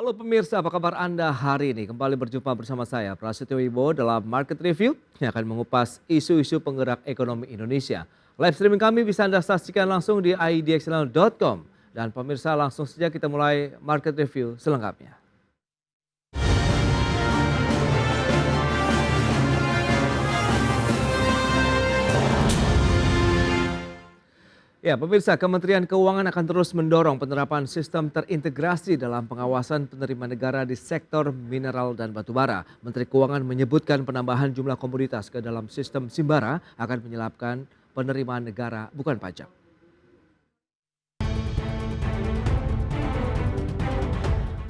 Halo pemirsa, apa kabar Anda hari ini? Kembali berjumpa bersama saya, Prasetyo Wibowo dalam Market Review yang akan mengupas isu-isu penggerak ekonomi Indonesia. Live streaming kami bisa Anda saksikan langsung di idxchannel.com. Dan pemirsa, langsung saja kita mulai Market Review selengkapnya. Ya, pemirsa, Kementerian Keuangan akan terus mendorong penerapan sistem terintegrasi dalam pengawasan penerima negara di sektor mineral dan batubara. Menteri Keuangan menyebutkan penambahan jumlah komoditas ke dalam sistem Simbara akan menyelapkan penerimaan negara bukan pajak.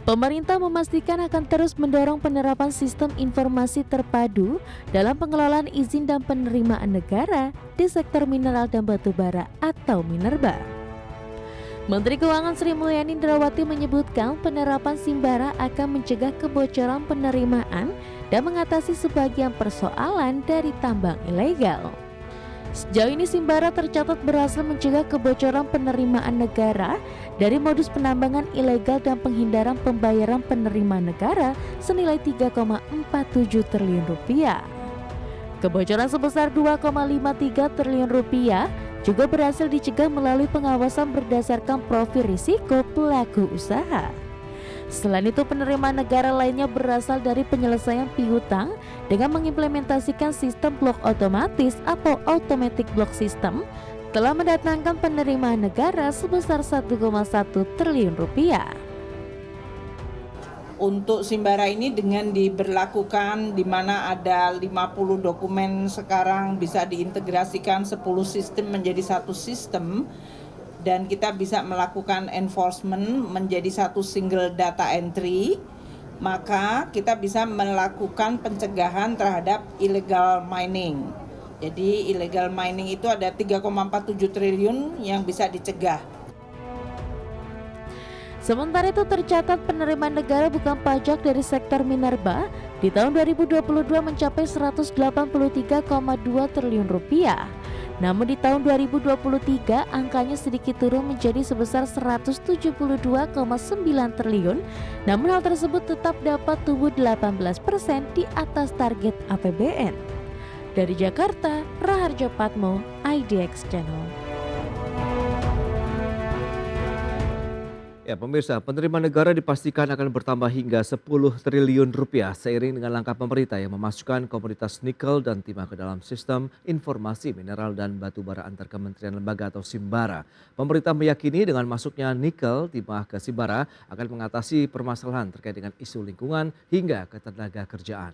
Pemerintah memastikan akan terus mendorong penerapan sistem informasi terpadu dalam pengelolaan izin dan penerimaan negara di sektor mineral dan batubara atau Minerba. Menteri Keuangan Sri Mulyani Indrawati menyebutkan penerapan Simbara akan mencegah kebocoran penerimaan dan mengatasi sebagian persoalan dari tambang ilegal. Sejauh ini Simbara tercatat berhasil mencegah kebocoran penerimaan negara dari modus penambangan ilegal dan penghindaran pembayaran penerimaan negara senilai 3,47 triliun rupiah. Kebocoran sebesar 2,53 triliun rupiah juga berhasil dicegah melalui pengawasan berdasarkan profil risiko pelaku usaha. Selain itu, penerimaan negara lainnya berasal dari penyelesaian piutang dengan mengimplementasikan sistem blok otomatis atau automatic block system telah mendatangkan penerimaan negara sebesar 1,1 triliun rupiah. Untuk Simbara ini dengan diberlakukan di mana ada 50 dokumen sekarang bisa diintegrasikan 10 sistem menjadi satu sistem dan kita bisa melakukan enforcement menjadi satu single data entry, maka kita bisa melakukan pencegahan terhadap illegal mining. Jadi illegal mining itu ada 3,47 triliun yang bisa dicegah. Sementara itu tercatat penerimaan negara bukan pajak dari sektor minerba di tahun 2022 mencapai 183,2 triliun rupiah. Namun di tahun 2023 angkanya sedikit turun menjadi sebesar 172,9 triliun. Namun hal tersebut tetap dapat tumbuh 18% di atas target APBN. Dari Jakarta, Raharjo Patmo, IDX Channel. Ya, pemirsa, penerimaan negara dipastikan akan bertambah hingga 10 triliun rupiah seiring dengan langkah pemerintah yang memasukkan komoditas nikel dan timah ke dalam sistem informasi mineral dan batubara antar kementerian lembaga atau Simbara. Pemerintah meyakini dengan masuknya nikel timah ke Simbara akan mengatasi permasalahan terkait dengan isu lingkungan hingga ketenaga kerjaan.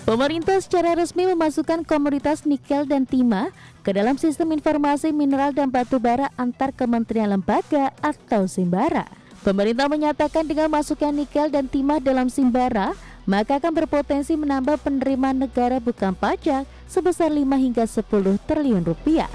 Pemerintah secara resmi memasukkan komoditas nikel dan timah ke dalam sistem informasi mineral dan batubara antar kementerian lembaga atau Simbara. Pemerintah menyatakan dengan masuknya nikel dan timah dalam Simbara, maka akan berpotensi menambah penerimaan negara bukan pajak sebesar 5 hingga 10 triliun rupiah.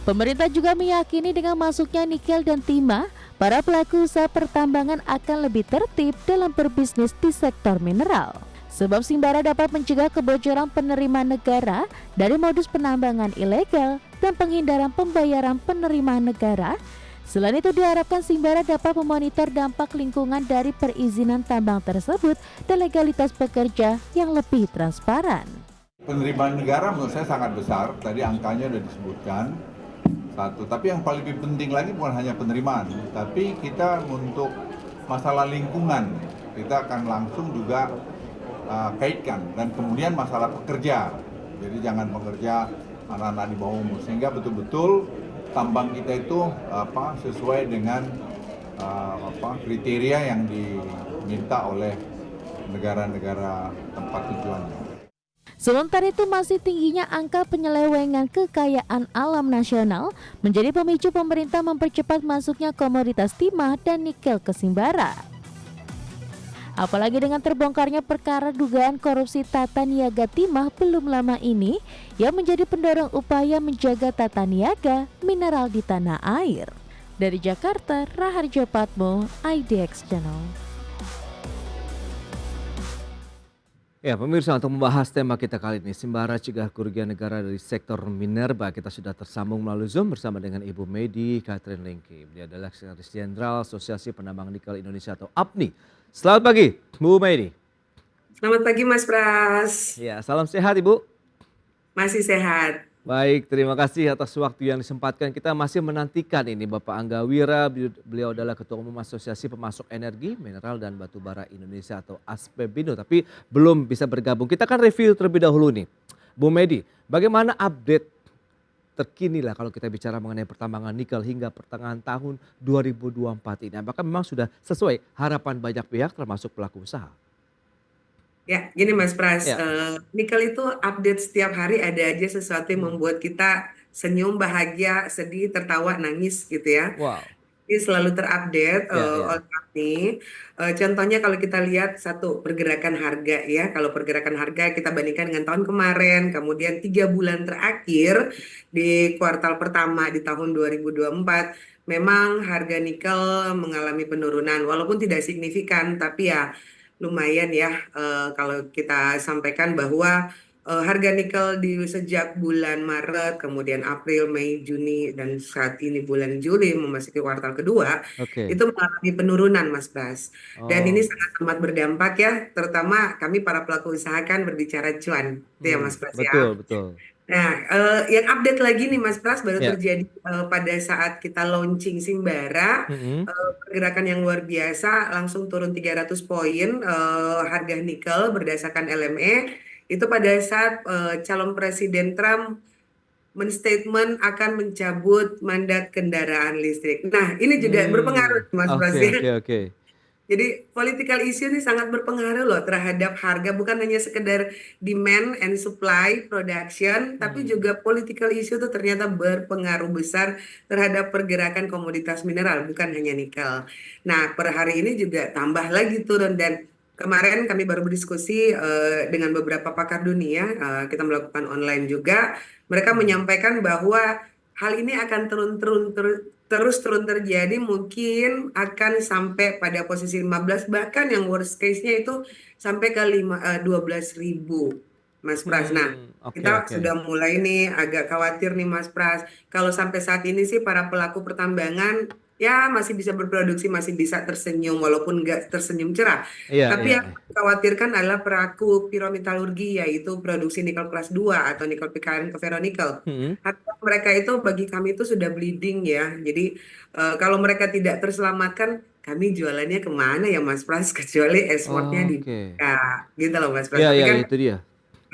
Pemerintah juga meyakini dengan masuknya nikel dan timah, para pelaku usaha pertambangan akan lebih tertib dalam berbisnis di sektor mineral. Sebab Simbara dapat mencegah kebocoran penerimaan negara dari modus penambangan ilegal dan penghindaran pembayaran penerimaan negara. Selain itu diharapkan Simbara dapat memonitor dampak lingkungan dari perizinan tambang tersebut dan legalitas pekerja yang lebih transparan. Penerimaan negara menurut saya sangat besar, tadi angkanya sudah disebutkan. Satu, tapi yang paling penting lagi bukan hanya penerimaan, tapi kita untuk masalah lingkungan, kita akan langsung juga kaitkan, dan kemudian masalah pekerja, jadi jangan pekerja anak-anak di bawah umur, sehingga betul-betul tambang kita itu sesuai dengan kriteria yang diminta oleh negara-negara tempat tujuannya. Sementara itu masih tingginya angka penyelewengan kekayaan alam nasional menjadi pemicu pemerintah mempercepat masuknya komoditas timah dan nikel ke Simbara. Apalagi dengan terbongkarnya perkara dugaan korupsi tata niaga timah belum lama ini yang menjadi pendorong upaya menjaga tata niaga mineral di tanah air. Dari Jakarta, Raharjo Patmo, IDX Channel. Ya, pemirsa, untuk membahas tema kita kali ini, Simbara Cegah Kerugian Negara dari Sektor Minerba, kita sudah tersambung melalui Zoom bersama dengan Ibu Medi Catherine Lengke. Beliau adalah Sekretaris Jenderal Asosiasi Penambang Nikel Indonesia atau APNI. Selamat pagi, Bu Medi. Selamat pagi Mas Pras, Ya, salam sehat Ibu. masih sehat. Baik, terima kasih atas waktu yang disempatkan. Kita masih menantikan ini Bapak Angga Wira, beliau adalah Ketua Umum Asosiasi Pemasok Energi, Mineral dan Batubara Indonesia atau ASPEBINDO, tapi belum bisa bergabung. Kita akan review terlebih dahulu nih. Bu Medi, bagaimana update terkini lah kalau kita bicara mengenai pertambangan nikel hingga pertengahan tahun 2024 ini? Apakah memang sudah sesuai harapan banyak pihak termasuk pelaku usaha? Ya, gini Mas Pras, Ya. nikel itu update setiap hari ada aja sesuatu yang membuat kita senyum, bahagia, sedih, tertawa, nangis gitu ya. Wow. Ini selalu terupdate Ya, ya. oleh kami. Contohnya kalau kita lihat satu pergerakan harga ya, kalau pergerakan harga kita bandingkan dengan tahun kemarin, kemudian 3 bulan terakhir di kuartal pertama di tahun 2024, memang harga nikel mengalami penurunan, walaupun tidak signifikan, tapi ya lumayan ya. Kalau kita sampaikan bahwa harga nikel di sejak bulan Maret, kemudian April, Mei, Juni, dan saat ini bulan Juli memasuki kuartal kedua, Oke. itu mengalami penurunan Mas Pras. Dan Oh. ini sangat amat berdampak ya, terutama kami para pelaku usaha kan berbicara cuan, itu ya Mas Pras ya. Betul, betul. Nah, yang update lagi nih Mas Pras baru Ya. terjadi pada saat kita launching Simbara, Mm-mm. pergerakan yang luar biasa, langsung turun 300 poin harga nikel berdasarkan LME, itu pada saat calon Presiden Trump menstatement akan mencabut mandat kendaraan listrik. Nah, ini juga berpengaruh Mas Pras Oke, ya. oke, oke. Jadi political issue ini sangat berpengaruh loh terhadap harga, bukan hanya sekedar demand and supply production, tapi juga political issue itu ternyata berpengaruh besar terhadap pergerakan komoditas mineral, bukan hanya nikel. Nah, per hari ini juga tambah lagi turun, dan kemarin kami baru berdiskusi dengan beberapa pakar dunia, kita melakukan online juga, mereka menyampaikan bahwa hal ini akan terus turun terjadi, mungkin akan sampai pada posisi 15, bahkan yang worst case-nya itu sampai ke 12.000 Mas Pras. Nah, Oke, kita oke. sudah mulai nih agak khawatir nih Mas Pras. Kalau sampai saat ini sih para pelaku pertambangan ya masih bisa berproduksi, masih bisa tersenyum walaupun nggak tersenyum cerah. Iya, Tapi iya. yang dikhawatirkan adalah pelaku pirometalurgi, yaitu produksi nikel kelas 2 atau nikel PKN ke ferronikel. Mm-mm. Harga mereka itu bagi kami itu sudah bleeding ya. Jadi kalau mereka tidak terselamatkan, kami jualannya kemana ya Mas Pras, kecuali ekspornya Oke. dibuka gitu loh Mas Pras. Iya, Tapi iya, kan itu dia.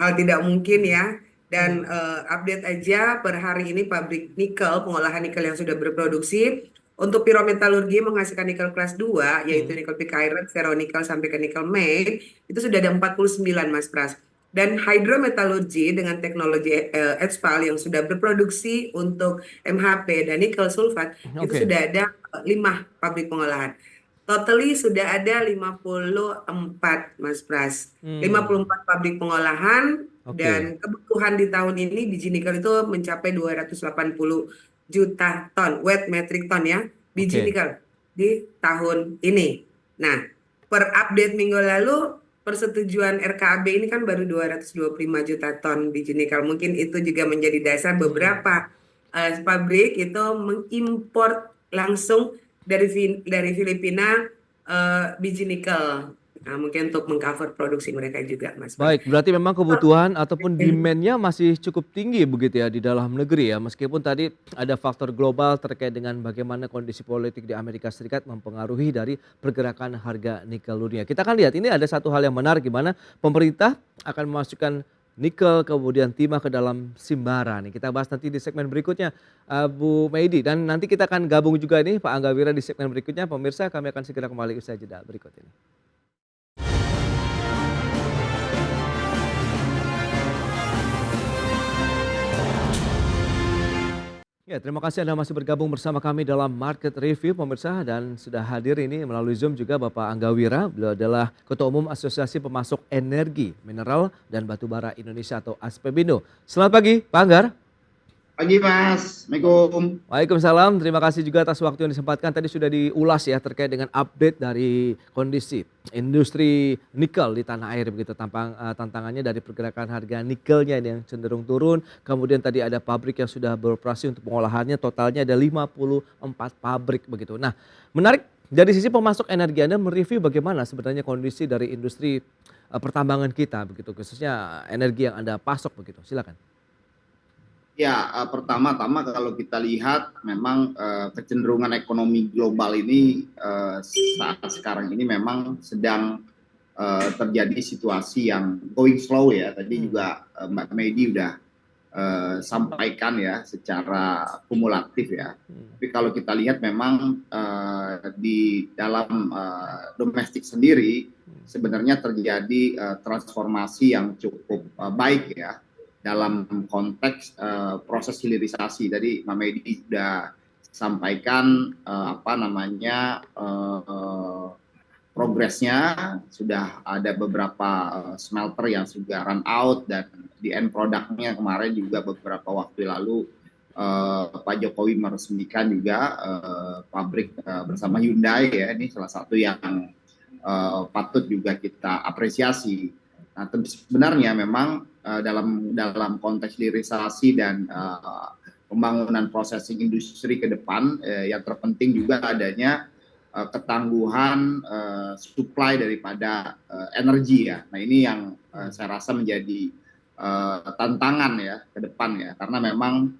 hal tidak mungkin ya. Dan update aja per hari ini pabrik nikel, pengolahan nikel yang sudah berproduksi untuk pirometalurgi menghasilkan nikel kelas 2, yaitu nikel pick iron, ferronikel sampai ke nikel matte, itu sudah ada 49 Mas Pras. Dan hydrometallurgy dengan teknologi HPAL yang sudah berproduksi untuk MHP dan nikel sulfat, itu Oke. sudah ada 5 pabrik pengolahan. Totally sudah ada 54 Mas Pras. 54 pabrik pengolahan, Oke. dan kebutuhan di tahun ini biji nikel itu mencapai 280 juta ton, wet metric ton ya, biji Oke. nikel di tahun ini. Nah, per update minggu lalu, persetujuan RKAB ini kan baru 225 juta ton biji nikel. Mungkin itu juga menjadi dasar beberapa pabrik itu mengimpor langsung dari Filipina biji nikel. Nah, mungkin untuk mengcover produksi mereka juga, Mas Pras. Baik, berarti memang kebutuhan ataupun demand-nya masih cukup tinggi begitu ya di dalam negeri ya. Meskipun tadi ada faktor global terkait dengan bagaimana kondisi politik di Amerika Serikat mempengaruhi dari pergerakan harga nikel dunia. Kita akan lihat ini ada satu hal yang menarik di mana pemerintah akan memasukkan nikel kemudian timah ke dalam Simbara nih. Kita bahas nanti di segmen berikutnya Bu Medi, dan nanti kita akan gabung juga nih Pak Angga Wira di segmen berikutnya. Pemirsa, kami akan segera kembali usai jeda berikut ini. Ya, terima kasih Anda masih bergabung bersama kami dalam Market Review pemirsa, dan sudah hadir ini melalui Zoom juga Bapak Angga Wira. Beliau adalah Ketua Umum Asosiasi Pemasok Energi, Mineral dan Batubara Indonesia atau ASPEBINDO. Selamat pagi Pak Anggar. Pagi Mas, Assalamualaikum. Waalaikumsalam, terima kasih juga atas waktu yang disempatkan. Tadi sudah diulas ya terkait dengan update dari kondisi industri nikel di tanah air begitu. Tantangannya dari pergerakan harga nikelnya yang cenderung turun. Kemudian tadi ada pabrik yang sudah beroperasi untuk pengolahannya, totalnya ada 54 pabrik begitu. Nah, menarik dari sisi pemasok energi, Anda mereview bagaimana sebenarnya kondisi dari industri pertambangan kita begitu, khususnya energi yang Anda pasok begitu. Silakan. Ya, pertama-tama kalau kita lihat memang kecenderungan ekonomi global ini saat sekarang ini memang sedang terjadi situasi yang going slow ya. Tadi juga Mbak Medi udah sampaikan ya secara kumulatif ya. Tapi kalau kita lihat memang di dalam domestik sendiri sebenarnya terjadi transformasi yang cukup baik ya dalam konteks proses hilirisasi. Tadi Mbak Medi sudah sampaikan progresnya, sudah ada beberapa smelter yang sudah run out dan di end produknya kemarin juga beberapa waktu lalu Pak Jokowi meresmikan juga pabrik bersama Hyundai ya, ini salah satu yang patut juga kita apresiasi. Nah, sebenarnya memang dalam konteks hilirisasi dan pembangunan processing industri ke depan yang terpenting juga adanya ketangguhan supply daripada energi ya. Nah, ini yang saya rasa menjadi tantangan ya ke depan ya, karena memang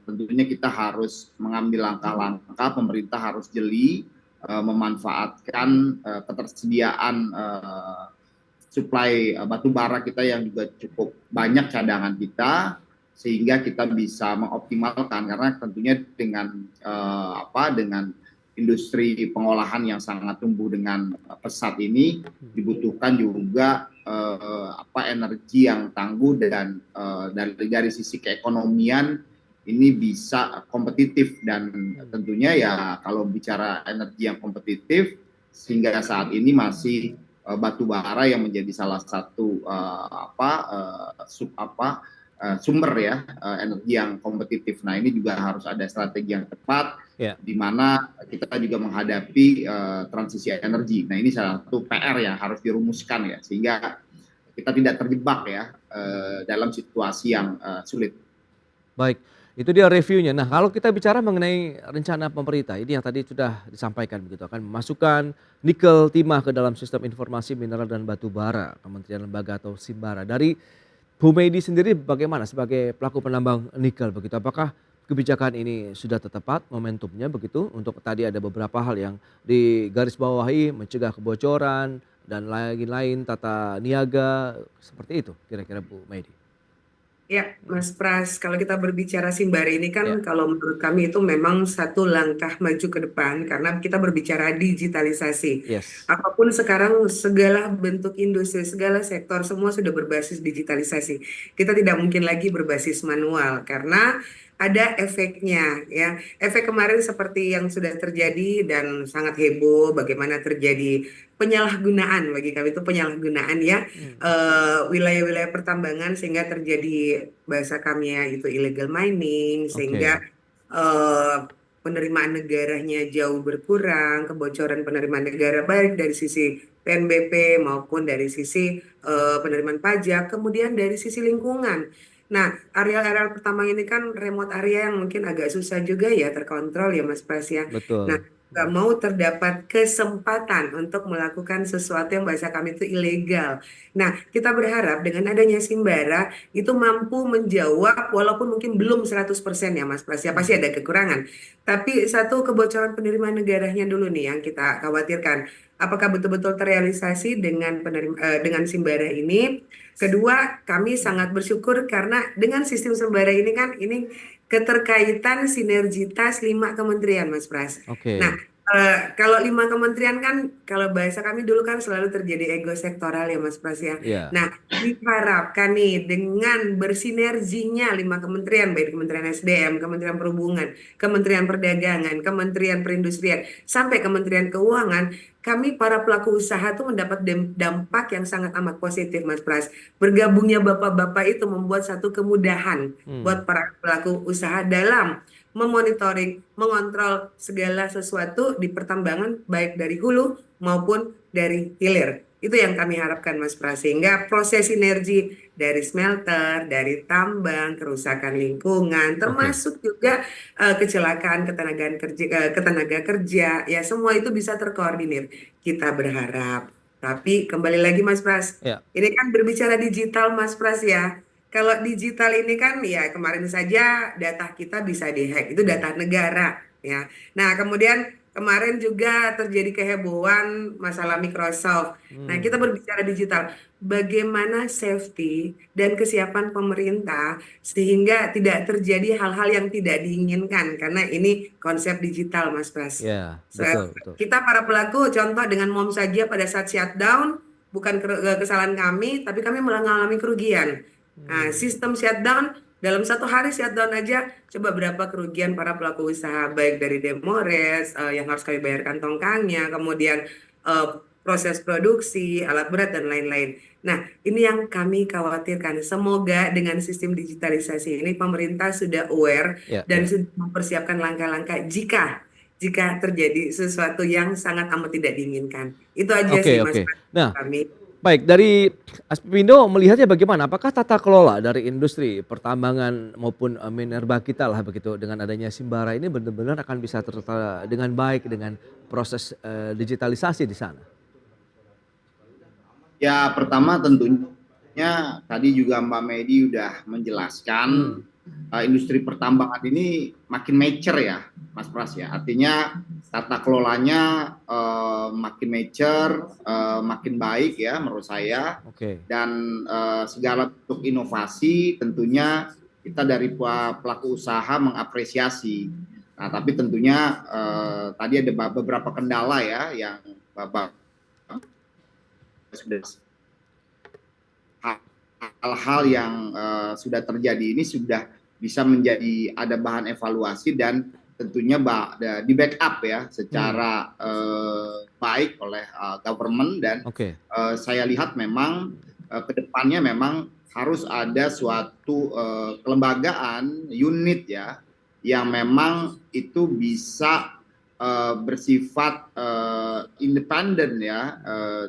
tentunya kita harus mengambil langkah-langkah, pemerintah harus jeli memanfaatkan ketersediaan suplai batu bara kita yang juga cukup banyak cadangan kita, sehingga kita bisa mengoptimalkan, karena tentunya dengan dengan industri pengolahan yang sangat tumbuh dengan pesat ini dibutuhkan juga energi yang tangguh dan dari sisi keekonomian ini bisa kompetitif. Dan tentunya ya kalau bicara energi yang kompetitif, sehingga saat ini masih batu bara yang menjadi salah satu sumber ya energi yang kompetitif. Nah, ini juga harus ada strategi yang tepat di mana kita juga menghadapi transisi energi. Nah, ini salah satu PR yang harus dirumuskan ya, sehingga kita tidak terjebak ya dalam situasi yang sulit. Baik, itu dia reviewnya. Nah, kalau kita bicara mengenai rencana pemerintah, ini yang tadi sudah disampaikan begitu, akan memasukkan nikel timah ke dalam sistem informasi mineral dan batu bara, Kementerian Lembaga atau Simbara. Dari Bu Medi sendiri bagaimana sebagai pelaku penambang nikel begitu? Apakah kebijakan ini sudah tepat momentumnya begitu? Untuk tadi ada beberapa hal yang digarisbawahi, mencegah kebocoran dan lain-lain, tata niaga, seperti itu kira-kira Bu Medi. Ya, Mas Pras, kalau kita berbicara Simbara ini kan kalau menurut kami itu memang satu langkah maju ke depan karena kita berbicara digitalisasi. Yes. Apapun sekarang segala bentuk industri, segala sektor semua sudah berbasis digitalisasi. Kita tidak mungkin lagi berbasis manual karena ada efeknya ya. Efek kemarin seperti yang sudah terjadi dan sangat heboh bagaimana terjadi penyalahgunaan, bagi kami itu penyalahgunaan ya wilayah-wilayah pertambangan sehingga terjadi bahasa kami ya itu illegal mining, sehingga penerimaan negaranya jauh berkurang, kebocoran penerimaan negara baik dari sisi PNBP maupun dari sisi penerimaan pajak, kemudian dari sisi lingkungan. Nah, areal-areal pertambangan ini kan remote area yang mungkin agak susah juga ya terkontrol ya Mas Pras ya. Nah, Betul. nggak mau terdapat kesempatan untuk melakukan sesuatu yang bahasa kami itu ilegal. Nah, kita berharap dengan adanya Simbara itu mampu menjawab walaupun mungkin belum 100% ya Mas Pras, ya pasti ada kekurangan. Tapi satu, kebocoran penerimaan negaranya dulu nih yang kita khawatirkan. Apakah betul-betul terrealisasi dengan dengan Simbara ini? Kedua, kami sangat bersyukur karena dengan sistem Simbara ini kan ini keterkaitan sinergitas 5 kementerian Mas Pras. Oke. Nah, Kalau 5 kementerian kan, kalau bahasa kami dulu kan selalu terjadi ego sektoral ya Mas Pras ya. Iya. Nah, diharapkan nih dengan bersinerginya 5 kementerian, baik Kementerian SDM, Kementerian Perhubungan, Kementerian Perdagangan, Kementerian Perindustrian, sampai Kementerian Keuangan, kami para pelaku usaha tuh mendapat dampak yang sangat amat positif Mas Pras. Bergabungnya bapak-bapak itu membuat satu kemudahan buat para pelaku usaha dalam memonitoring, mengontrol segala sesuatu di pertambangan baik dari hulu maupun dari hilir. Itu yang kami harapkan Mas Pras, sehingga proses sinergi dari smelter, dari tambang, kerusakan lingkungan, termasuk juga kecelakaan ketenaga kerja, ya semua itu bisa terkoordinir. Kita berharap. Tapi kembali lagi Mas Pras, Ya. ini kan berbicara digital Mas Pras ya. Kalau digital ini kan ya kemarin saja data kita bisa dihack, itu data negara ya. Nah, kemudian kemarin juga terjadi kehebohan masalah Microsoft. Nah, kita berbicara digital, bagaimana safety dan kesiapan pemerintah sehingga tidak terjadi hal-hal yang tidak diinginkan karena ini konsep digital Mas Pras. Ya, betul, betul. Kita para pelaku contoh dengan MOM saja pada saat shutdown bukan kesalahan kami, tapi kami mengalami kerugian. Nah, sistem shutdown dalam 1 hari shutdown aja, coba berapa kerugian para pelaku usaha baik dari Demores yang harus kami bayarkan tongkangnya, kemudian proses produksi, alat berat dan lain-lain. Nah, ini yang kami khawatirkan. Semoga dengan sistem digitalisasi ini pemerintah sudah aware dan sudah mempersiapkan langkah-langkah jika terjadi sesuatu yang sangat amat tidak diinginkan. Itu aja sih Mas. Nah, kami. baik, dari Aspindo melihatnya bagaimana? Apakah tata kelola dari industri pertambangan maupun minerba kita lah begitu dengan adanya Simbara ini benar-benar akan bisa tertata dengan baik dengan proses digitalisasi di sana? Ya, pertama tentunya tadi juga Mbak Medi udah menjelaskan industri pertambangan ini makin mature ya, Mas Pras ya. Artinya tata kelolanya makin mature, makin baik ya menurut saya. Dan segala bentuk inovasi tentunya kita dari pelaku usaha mengapresiasi. Nah, tapi tentunya tadi ada beberapa kendala ya yang Bapak sudah hal-hal yang sudah terjadi ini sudah bisa menjadi ada bahan evaluasi dan tentunya di backup ya secara baik oleh government dan saya lihat memang kedepannya memang harus ada suatu kelembagaan unit ya yang memang itu bisa bersifat independen ya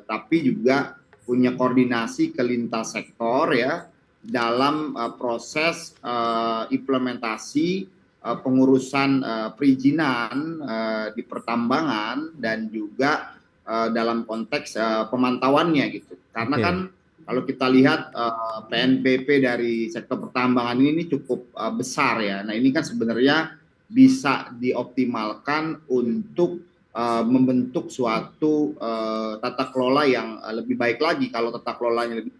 tapi juga punya koordinasi ke lintas sektor ya dalam proses implementasi pengurusan perizinan di pertambangan dan juga dalam konteks pemantauannya gitu. Karena kan kalau kita lihat PNBP dari sektor pertambangan ini cukup besar ya. Nah, ini kan sebenarnya bisa dioptimalkan untuk membentuk suatu tata kelola yang lebih baik lagi. Kalau tata kelolanya lebih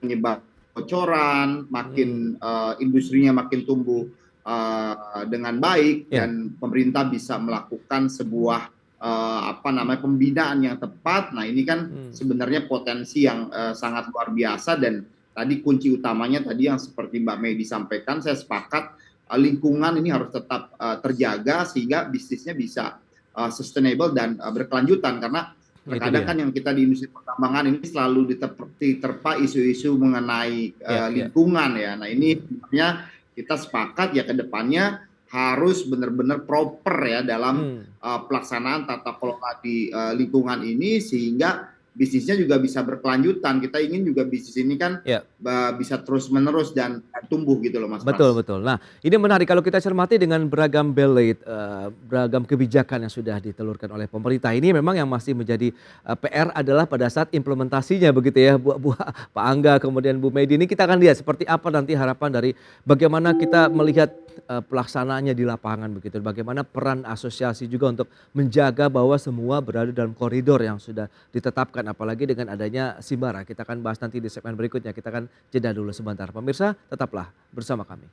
menyebabkan bocoran, makin industrinya makin tumbuh dengan baik dan pemerintah bisa melakukan sebuah pembinaan yang tepat. Nah, ini kan sebenarnya potensi yang sangat luar biasa dan tadi kunci utamanya tadi yang seperti Mbak Medi sampaikan, saya sepakat lingkungan ini harus tetap terjaga sehingga bisnisnya bisa sustainable dan berkelanjutan karena terkadang kan yang kita di industri pertambangan ini selalu diterpa isu-isu mengenai lingkungan ya. Nah, ini sebenarnya kita sepakat ya ke depannya harus benar-benar proper ya dalam pelaksanaan tata kelola di lingkungan ini sehingga bisnisnya juga bisa berkelanjutan. Kita ingin juga bisnis ini kan bisa terus-menerus dan tumbuh gitu loh Mas. Betul. Nah, ini menarik kalau kita cermati dengan beragam belate, beragam kebijakan yang sudah ditelurkan oleh pemerintah. Ini memang yang masih menjadi PR adalah pada saat implementasinya begitu ya, Pak Angga kemudian Bu Medi. Ini kita akan lihat seperti apa nanti harapan dari bagaimana kita melihat pelaksanaannya di lapangan begitu. Bagaimana peran asosiasi juga untuk menjaga bahwa semua berada dalam koridor yang sudah ditetapkan. Apalagi dengan adanya Simbara. Kita akan bahas nanti di segmen berikutnya. Kita akan jeda dulu sebentar. Pemirsa, tetaplah bersama kami.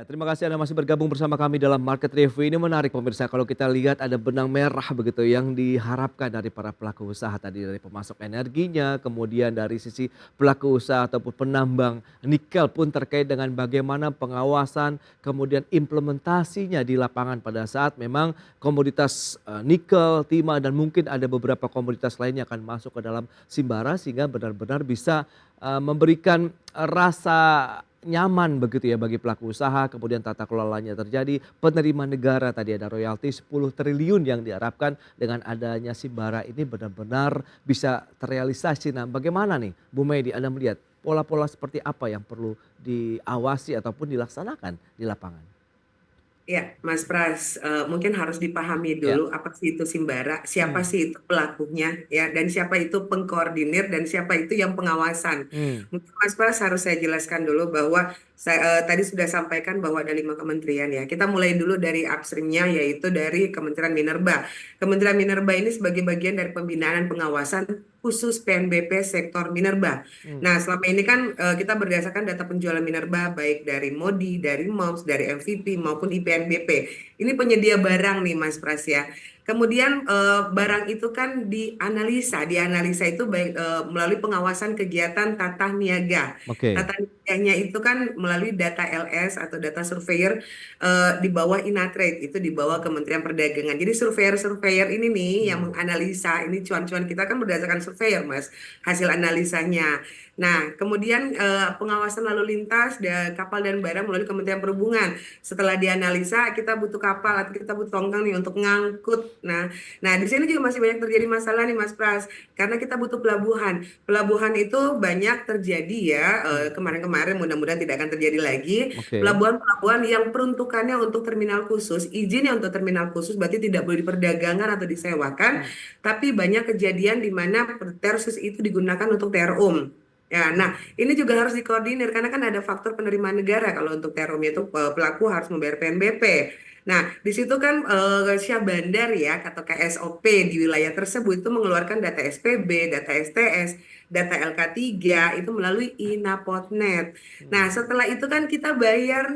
Ya, terima kasih Anda masih bergabung bersama kami dalam Market Review. Ini menarik pemirsa kalau kita lihat ada benang merah begitu yang diharapkan dari para pelaku usaha tadi, dari pemasok energinya, kemudian dari sisi pelaku usaha ataupun penambang nikel pun terkait dengan bagaimana pengawasan kemudian implementasinya di lapangan pada saat memang komoditas nikel, timah dan mungkin ada beberapa komoditas lainnya akan masuk ke dalam Simbara sehingga benar-benar bisa memberikan rasa nyaman begitu ya bagi pelaku usaha, kemudian tata kelolanya terjadi, penerimaan negara tadi ada royalti 10 triliun yang diharapkan dengan adanya Simbara ini benar-benar bisa terrealisasi. Nah, bagaimana nih Bu Medi, Anda melihat pola-pola seperti apa yang perlu diawasi ataupun dilaksanakan di lapangan? Ya, Mas Pras, mungkin harus dipahami Ya. dulu apa sih itu Simbara, siapa Hmm. sih itu pelakunya, ya, dan siapa itu pengkoordinir dan siapa itu yang pengawasan. Hmm. Mungkin Mas Pras harus saya jelaskan dulu bahwa saya tadi sudah sampaikan bahwa ada 5 kementerian ya. Kita mulai dulu dari upstreamnya yaitu dari Kementerian Minerba. Kementerian Minerba ini sebagai bagian dari pembinaan dan pengawasan khusus PNBP sektor minerba. Hmm. Nah, selama ini kan kita berdasarkan data penjualan minerba baik dari MODI, dari MOPS, dari MVP maupun IPNBP. Ini penyedia barang nih Mas Pras ya. Kemudian barang itu kan dianalisa itu baik melalui pengawasan kegiatan tata niaga. Oke. Tata niaganya itu kan melalui data LS atau data surveyor di bawah Inatrade, itu di bawah Kementerian Perdagangan. Jadi surveyor ini nih yang menganalisa, ini cuan-cuan kita kan berdasarkan surveyor Mas, hasil analisanya. Nah, kemudian pengawasan lalu lintas kapal dan barang melalui Kementerian Perhubungan. Setelah dianalisa, kita butuh kapal atau kita butuh tongkang nih untuk ngangkut. Nah, di sini juga masih banyak terjadi masalah nih Mas Pras, karena kita butuh pelabuhan. Pelabuhan itu banyak terjadi ya kemarin-kemarin, mudah-mudahan tidak akan terjadi lagi. Oke. Pelabuhan-pelabuhan yang peruntukannya untuk terminal khusus, izinnya untuk terminal khusus berarti tidak boleh diperdagangkan atau disewakan, tapi banyak kejadian di mana tersus itu digunakan untuk terum. Ya, nah ini juga harus dikoordinir karena kan ada faktor penerimaan negara kalau untuk terum itu pelaku harus membayar PNBP. Nah, di situ kan Syah Bandar ya atau KSOP di wilayah tersebut itu mengeluarkan data SPB, data STS, data LK3 itu melalui Inapotnet. Nah, setelah itu kan kita bayar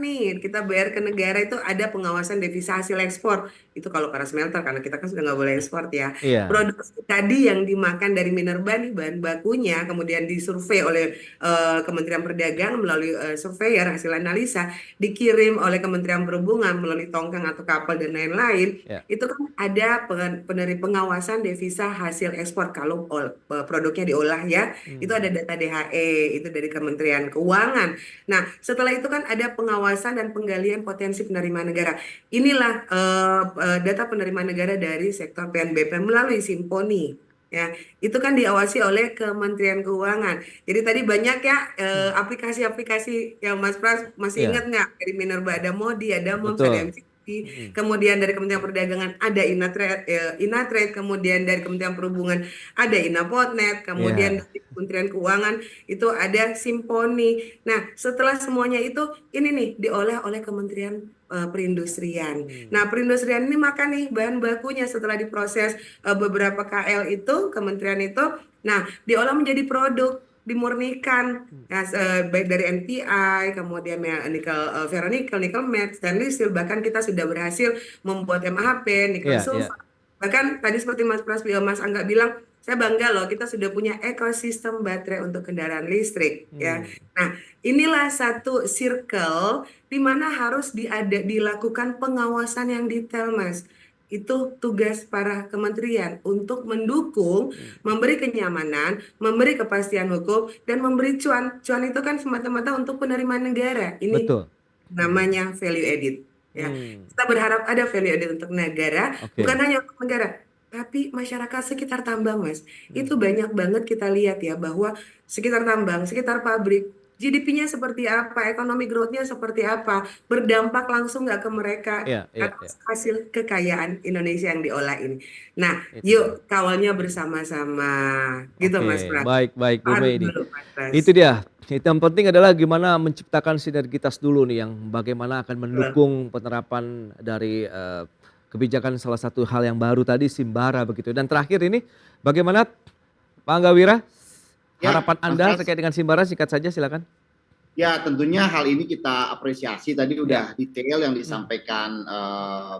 ke negara itu ada pengawasan devisa hasil ekspor. Itu kalau para smelter karena kita kan sudah nggak boleh ekspor ya. Iya. Produksi tadi yang dimakan dari minerba nih bahan bakunya kemudian disurvei oleh Kementerian Perdagangan melalui surveyor hasil analisa dikirim oleh Kementerian Perhubungan melalui tongkang atau kapal dan lain-lain. Ya. Itu kan ada pengawasan devisa hasil ekspor kalau produknya diolah ya. Itu ada data DHE itu dari Kementerian Keuangan. Nah, setelah itu kan ada pengawasan dan penggalian potensi penerimaan negara. Inilah data penerimaan negara dari sektor PNBP melalui Simponi. Ya, itu kan diawasi oleh Kementerian Keuangan. Jadi tadi banyak ya aplikasi-aplikasi yang Mas Pras masih Iya. ingat nggak? Dari Minerba ada MODI, ada MOMS, Betul. ada MVP. Kemudian dari Kementerian Perdagangan ada Inatrade, kemudian dari Kementerian Perhubungan ada Inapotnet, kemudian dari Kementerian Keuangan itu ada Simponi. Nah, setelah semuanya itu ini nih diolah oleh Kementerian Perindustrian. Nah, perindustrian ini maka nih bahan bakunya setelah diproses beberapa KL itu, kementerian itu, nah diolah menjadi produk, dimurnikan, baik dari NPI, kemudian nikel, ferronikel, nikel matte, stainless steel, bahkan kita sudah berhasil membuat MHP, nikel Iya, sulfat. Bahkan tadi seperti Mas Angga bilang, saya bangga loh kita sudah punya ekosistem baterai untuk kendaraan listrik ya. Nah, inilah satu circle di mana harus dilakukan pengawasan yang detail Mas. Itu tugas para kementerian untuk mendukung, memberi kenyamanan, memberi kepastian hukum dan memberi cuan. Cuan itu kan semata-mata untuk penerimaan negara. Ini Betul. namanya value added ya. Kita berharap ada value added untuk negara, Oke. bukan hanya untuk negara, tapi masyarakat sekitar tambang Mas. Itu banyak banget kita lihat ya bahwa sekitar tambang, sekitar pabrik, GDP-nya seperti apa, ekonomi growth-nya seperti apa, berdampak langsung nggak ke mereka Iya, iya, atas hasil kekayaan Indonesia yang diolah ini. Nah, Itu. yuk kawalnya bersama-sama, gitu Oke, Mas Pras. baik Bu Paham Medi. dulu, Mas Pras. Itu dia. Yang penting adalah gimana menciptakan sinergitas dulu nih yang bagaimana akan mendukung penerapan dari kebijakan salah satu hal yang baru tadi Simbara begitu. Dan terakhir ini bagaimana Pak Angga Wira Ya, harapan Mas Anda Pras. terkait dengan Simbara singkat saja silakan. Ya, tentunya hal ini kita apresiasi. Tadi udah detail yang Hmm. disampaikan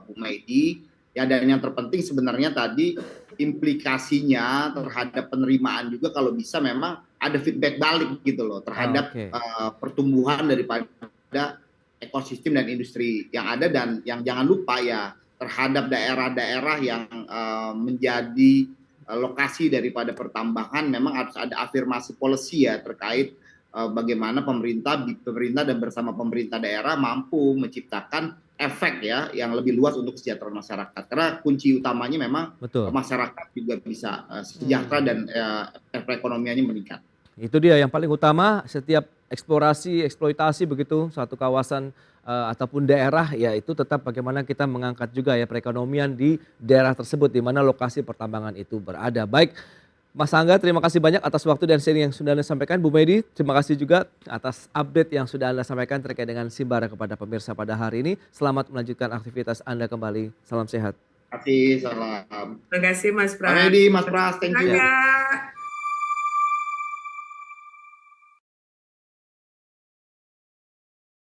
Bu Maidi. Ya, dan yang terpenting sebenarnya tadi implikasinya terhadap penerimaan juga kalau bisa memang ada feedback balik gitu loh terhadap Oke. pertumbuhan daripada ekosistem dan industri yang ada, dan yang jangan lupa ya terhadap daerah-daerah yang menjadi lokasi daripada pertambangan memang harus ada afirmasi policy ya terkait bagaimana pemerintah dan bersama pemerintah daerah mampu menciptakan efek ya yang lebih luas untuk kesejahteraan masyarakat. Karena kunci utamanya memang Betul. masyarakat juga bisa sejahtera dan perekonomiannya meningkat. Itu dia yang paling utama, setiap eksplorasi, eksploitasi begitu satu kawasan ataupun daerah, ya itu tetap bagaimana kita mengangkat juga ya perekonomian di daerah tersebut di mana lokasi pertambangan itu berada. Baik, Mas Angga, terima kasih banyak atas waktu dan sharing yang sudah Anda sampaikan. Bu Medi, terima kasih juga atas update yang sudah Anda sampaikan terkait dengan Simbara kepada pemirsa pada hari ini. Selamat melanjutkan aktivitas Anda kembali. Salam sehat. Terima kasih, salam. Terima kasih Mas Pak Pras. Medi, Mas Pras, thank you. Dadah.